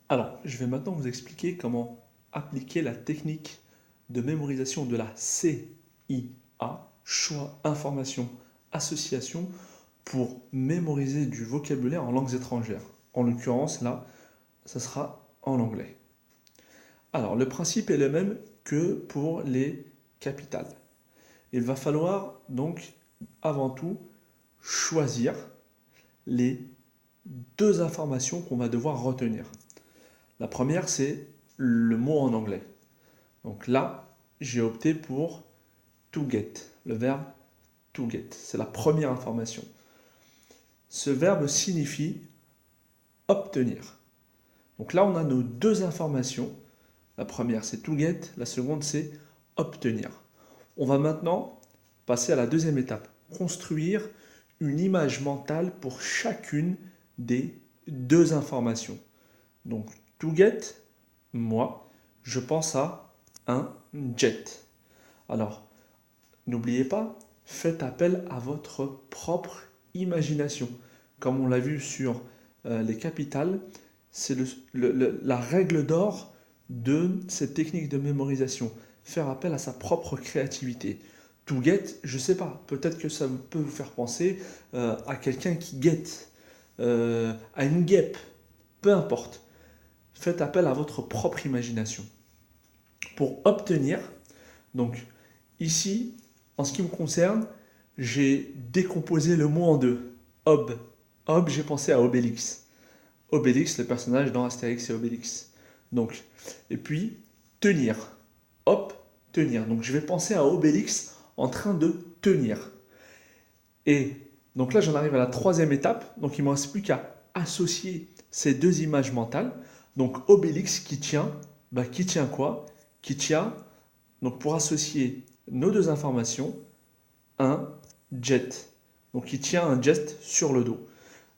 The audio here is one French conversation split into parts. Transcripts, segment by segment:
Alors, je vais maintenant vous expliquer comment appliquer la technique de mémorisation de la CIA, choix, information, association, pour mémoriser du vocabulaire en langues étrangères. En l'occurrence, là, ça sera en anglais. Alors, le principe est le même que pour les capitales. Il va falloir donc, avant tout, choisir les deux informations qu'on va devoir retenir. La première, c'est le mot en anglais. Donc là, j'ai opté pour to get, le verbe to get. C'est la première information. Ce verbe signifie obtenir. Donc là, on a nos deux informations. La première, c'est to get. La seconde, c'est obtenir. On va maintenant passer à la deuxième étape. Construire une image mentale pour chacune des deux informations. Donc, to get, moi, je pense à un jet. Alors, n'oubliez pas, faites appel à votre propre imagination. Comme on l'a vu sur les capitales, c'est la règle d'or de cette technique de mémorisation. Faire appel à sa propre créativité. To get, je ne sais pas, peut-être que ça peut vous faire penser à quelqu'un qui guette, à une guêpe, peu importe. Faites appel à votre propre imagination. Pour obtenir, donc ici, en ce qui me concerne, j'ai décomposé le mot en deux. Ob. Ob, j'ai pensé à Obélix. Obélix, le personnage dans Astérix et Obélix. Donc, et puis, tenir. Hop, tenir. Donc, je vais penser à Obélix en train de tenir. Et donc là, j'en arrive à la troisième étape. Donc, il ne me reste plus qu'à associer ces deux images mentales. Donc, Obélix qui tient, qui tient quoi? Qui tient, donc pour associer nos deux informations, un jet. Donc, il tient un jet sur le dos.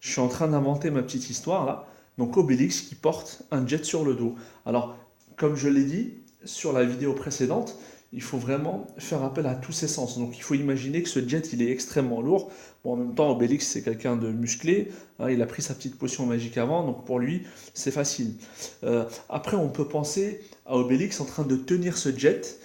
Je suis en train d'inventer ma petite histoire là. Donc, Obélix qui porte un jet sur le dos. Alors, comme je l'ai dit sur la vidéo précédente, il faut vraiment faire appel à tous ses sens. Donc il faut imaginer que ce jet, il est extrêmement lourd. Bon, en même temps, Obélix, c'est quelqu'un de musclé. Hein, il a pris sa petite potion magique avant, donc pour lui, c'est facile. Après, on peut penser à Obélix en train de tenir ce jet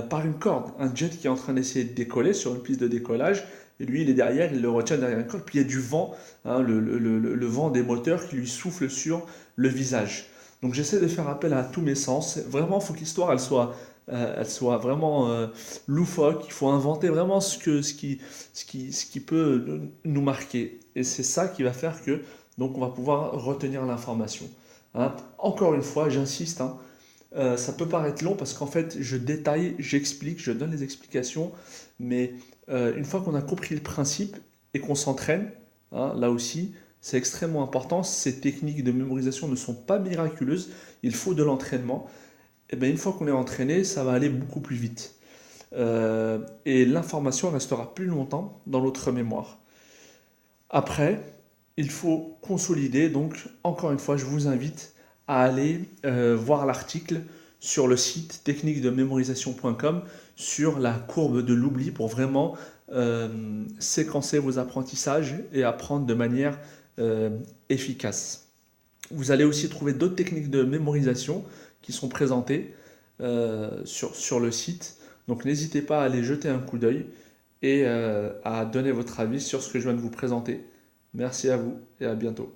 par une corde. Un jet qui est en train d'essayer de décoller sur une piste de décollage. Et lui, il est derrière, il le retient derrière une corde. Puis il y a du vent, hein, le vent des moteurs qui lui souffle sur le visage. Donc j'essaie de faire appel à tous mes sens. Vraiment, il faut que l'histoire elle soit vraiment loufoque. Il faut inventer vraiment ce qui peut nous marquer. Et c'est ça qui va faire que donc on va pouvoir retenir l'information. Hein. Encore une fois, j'insiste. Hein, ça peut paraître long parce qu'en fait, je détaille, j'explique, je donne les explications. Mais une fois qu'on a compris le principe et qu'on s'entraîne, hein, là aussi, c'est extrêmement important. Ces techniques de mémorisation ne sont pas miraculeuses. Il faut de l'entraînement. Et bien, une fois qu'on est entraîné, ça va aller beaucoup plus vite. Et l'information restera plus longtemps dans notre mémoire. Après, il faut consolider. Donc, encore une fois, je vous invite à aller voir l'article sur le site techniquedemémorisation.com sur la courbe de l'oubli pour vraiment séquencer vos apprentissages et apprendre de manière efficace. Vous allez aussi trouver d'autres techniques de mémorisation qui sont présentées sur le site. Donc n'hésitez pas à aller jeter un coup d'œil et à donner votre avis sur ce que je viens de vous présenter. Merci à vous et à bientôt.